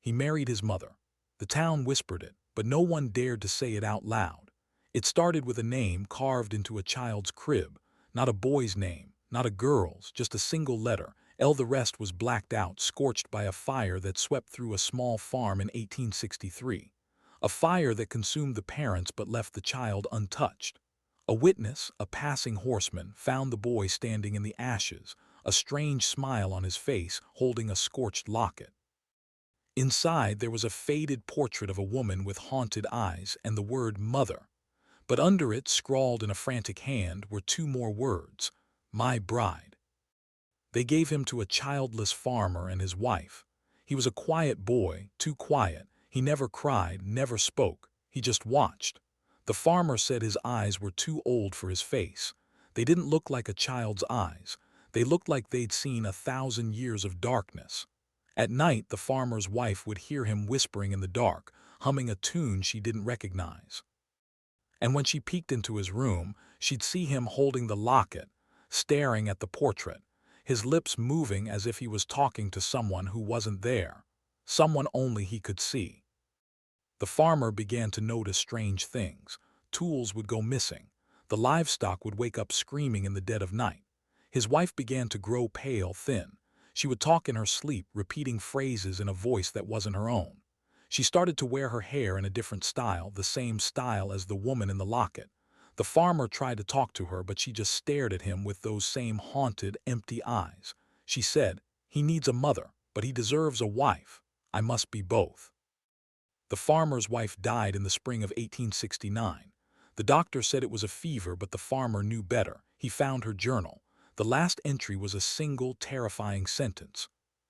He married his mother. The town whispered it, but no one dared to say it out loud. It started with a name carved into a child's crib, not a boy's name, not a girl's, just a single letter. The rest was blacked out, scorched by a fire that swept through a small farm in 1863. A fire that consumed the parents but left the child untouched. A witness, a passing horseman, found the boy standing in the ashes, a strange smile on his face, holding a scorched locket. Inside there was a faded portrait of a woman with haunted eyes and the word mother. But under it, scrawled in a frantic hand, were two more words: my bride. They gave him to a childless farmer and his wife. He was a quiet boy, too quiet. He never cried, never spoke. He just watched. The farmer said his eyes were too old for his face. They didn't look like a child's eyes. They looked like they'd seen 1,000 years of darkness. At night, the farmer's wife would hear him whispering in the dark, humming a tune she didn't recognize. And when she peeked into his room, she'd see him holding the locket, staring at the portrait, his lips moving as if he was talking to someone who wasn't there, someone only he could see. The farmer began to notice strange things. Tools would go missing. The livestock would wake up screaming in the dead of night. His wife began to grow pale, thin. She would talk in her sleep, repeating phrases in a voice that wasn't her own. She started to wear her hair in a different style, the same style as the woman in the locket. The farmer tried to talk to her, but she just stared at him with those same haunted, empty eyes. She said, "He needs a mother, but he deserves a wife. I must be both." The farmer's wife died in the spring of 1869. The doctor said it was a fever, but the farmer knew better. He found her journal. The last entry was a single, terrifying sentence.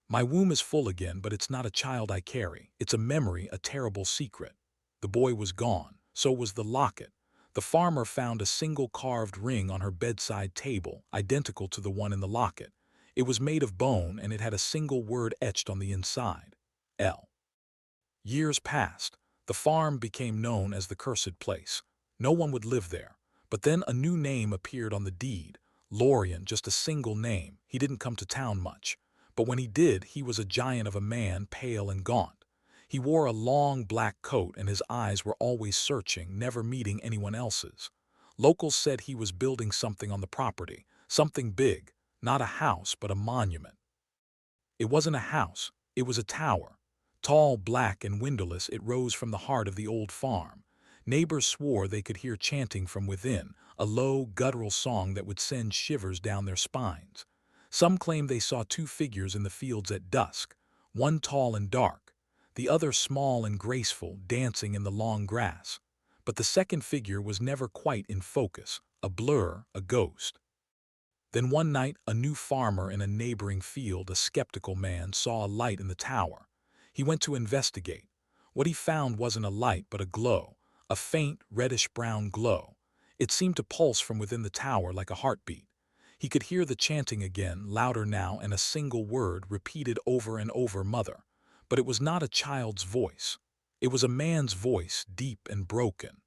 "My womb is full again, but it's not a child I carry. It's a memory, a terrible secret." The boy was gone. So was the locket. The farmer found a single carved ring on her bedside table, identical to the one in the locket. It was made of bone, and it had a single word etched on the inside: L. Years passed. The farm became known as the cursed place. No one would live there. But then a new name appeared on the deed. Lorien, just a single name. He didn't come to town much. But when he did, he was a giant of a man, pale and gaunt. He wore a long black coat, and his eyes were always searching, never meeting anyone else's. Locals said he was building something on the property, something big, not a house, but a monument. It wasn't a house, it was a tower. Tall, black, and windowless, it rose from the heart of the old farm. Neighbors swore they could hear chanting from within, a low, guttural song that would send shivers down their spines. Some claimed they saw two figures in the fields at dusk, one tall and dark, the other small and graceful, dancing in the long grass. But the second figure was never quite in focus, a blur, a ghost. Then one night, a new farmer in a neighboring field, a skeptical man, saw a light in the tower. He went to investigate. What he found wasn't a light, but a glow, a faint, reddish-brown glow. It seemed to pulse from within the tower like a heartbeat. He could hear the chanting again, louder now, and a single word repeated over and over: mother. But it was not a child's voice. It was a man's voice, deep and broken.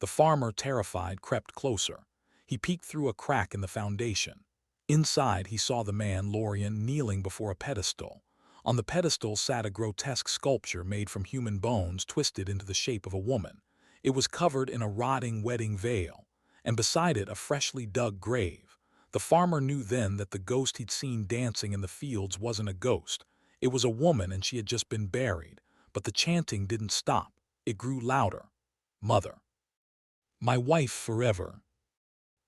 The farmer, terrified, crept closer. He peeked through a crack in the foundation. Inside, he saw the man, Lorien, kneeling before a pedestal. On the pedestal sat a grotesque sculpture made from human bones twisted into the shape of a woman. It was covered in a rotting wedding veil, and beside it a freshly dug grave. The farmer knew then that the ghost he'd seen dancing in the fields wasn't a ghost. It was a woman, and she had just been buried. But the chanting didn't stop. It grew louder. Mother. My wife forever.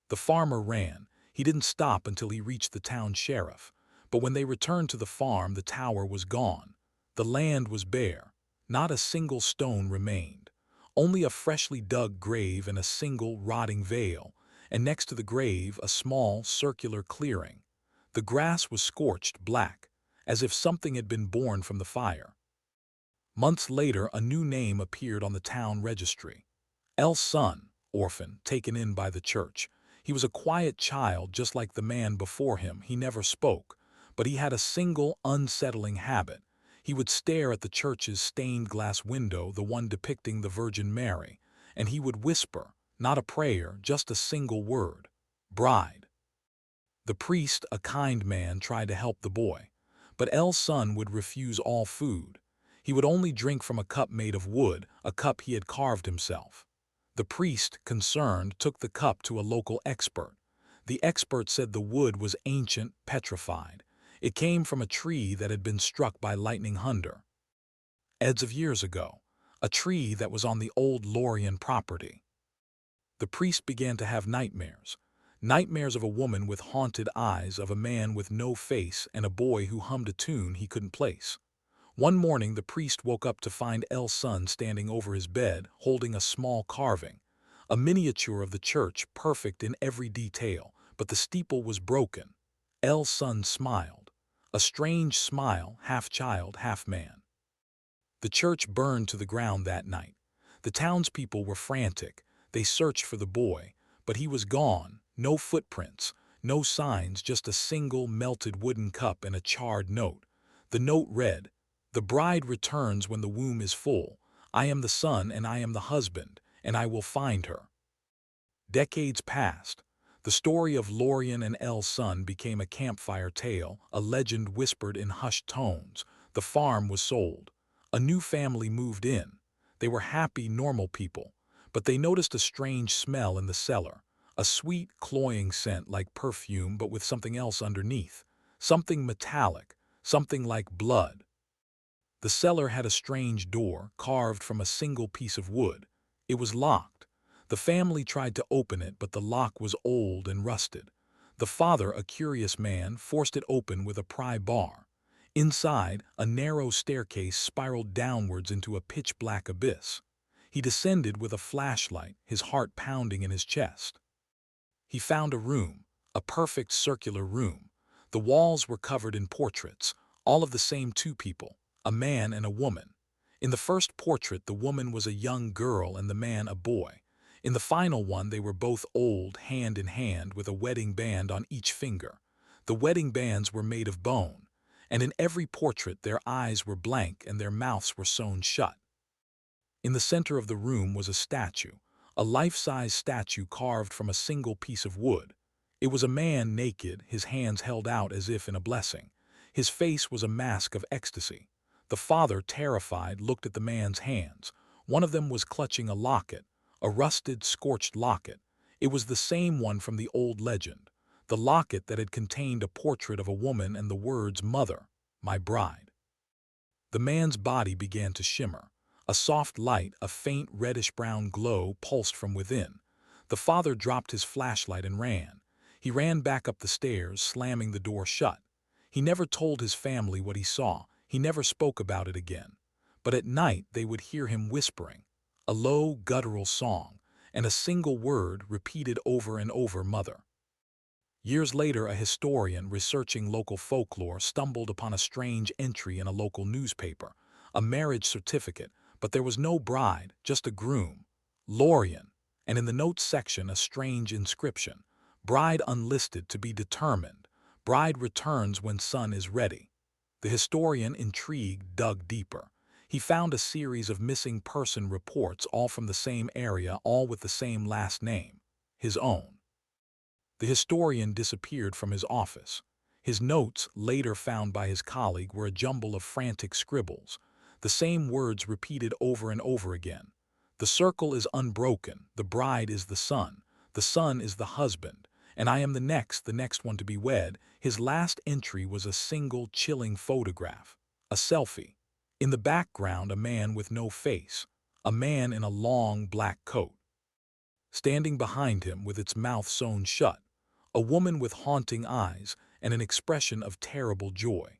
The farmer ran. He didn't stop until he reached the town sheriff. But when they returned to the farm, the tower was gone. The land was bare. Not a single stone remained. Only a freshly dug grave and a single rotting veil, and next to the grave a small circular clearing. The grass was scorched black, as if something had been born from the fire. Months later, a new name appeared on the town registry. L's son, Orphan, taken in by the church. He was a quiet child just like the man before him. He never spoke. But he had a single, unsettling habit. He would stare at the church's stained glass window, the one depicting the Virgin Mary, and he would whisper, not a prayer, just a single word: bride. The priest, a kind man, tried to help the boy, but L's son would refuse all food. He would only drink from a cup made of wood, a cup he had carved himself. The priest, concerned, took the cup to a local expert. The expert said the wood was ancient, petrified. It came from a tree that had been struck by lightning thunder. Eds of years ago, a tree that was on the old Lorien property. The priest began to have nightmares. Nightmares of a woman with haunted eyes, of a man with no face, and a boy who hummed a tune he couldn't place. One morning the priest woke up to find El's son standing over his bed, holding a small carving, a miniature of the church, perfect in every detail, but the steeple was broken. El's son smiled, a strange smile, half child, half man. The church burned to the ground that night. The townspeople were frantic. They searched for the boy, but he was gone. No footprints, no signs, just a single melted wooden cup and a charred note. The note read, "The bride returns when the womb is full. I am the son and I am the husband, and I will find her." Decades passed. The story of Lorien and El's son became a campfire tale, a legend whispered in hushed tones. The farm was sold. A new family moved in. They were happy, normal people, but they noticed a strange smell in the cellar, a sweet, cloying scent like perfume but with something else underneath, something metallic, something like blood. The cellar had a strange door, carved from a single piece of wood. It was locked. The family tried to open it, but the lock was old and rusted. The father, a curious man, forced it open with a pry bar. Inside, a narrow staircase spiraled downwards into a pitch-black abyss. He descended with a flashlight, his heart pounding in his chest. He found a room, a perfect circular room. The walls were covered in portraits, all of the same two people, a man and a woman. In the first portrait, the woman was a young girl and the man a boy. In the final one, they were both old, hand in hand, with a wedding band on each finger. The wedding bands were made of bone, and in every portrait their eyes were blank and their mouths were sewn shut. In the center of the room was a statue, a life-size statue carved from a single piece of wood. It was a man naked, his hands held out as if in a blessing. His face was a mask of ecstasy. The father, terrified, looked at the man's hands. One of them was clutching a locket, a rusted, scorched locket. It was the same one from the old legend, the locket that had contained a portrait of a woman and the words, "Mother, my bride." The man's body began to shimmer. A soft light, a faint reddish-brown glow, pulsed from within. The father dropped his flashlight and ran. He ran back up the stairs, slamming the door shut. He never told his family what he saw. He never spoke about it again. But at night they would hear him whispering, a low, guttural song, and a single word repeated over and over, "Mother." Years later, a historian researching local folklore stumbled upon a strange entry in a local newspaper, a marriage certificate, but there was no bride, just a groom, Lorien, and in the notes section a strange inscription, "Bride unlisted, to be determined. Bride returns when son is ready." The historian, intrigued, dug deeper. He found a series of missing person reports, all from the same area, all with the same last name, his own. The historian disappeared from his office. His notes, later found by his colleague, were a jumble of frantic scribbles, the same words repeated over and over again. The circle is unbroken, the bride is the son is the husband, and I am the next one to be wed. His last entry was a single chilling photograph, a selfie. In the background, a man with no face, a man in a long black coat. Standing behind him with its mouth sewn shut, a woman with haunting eyes and an expression of terrible joy.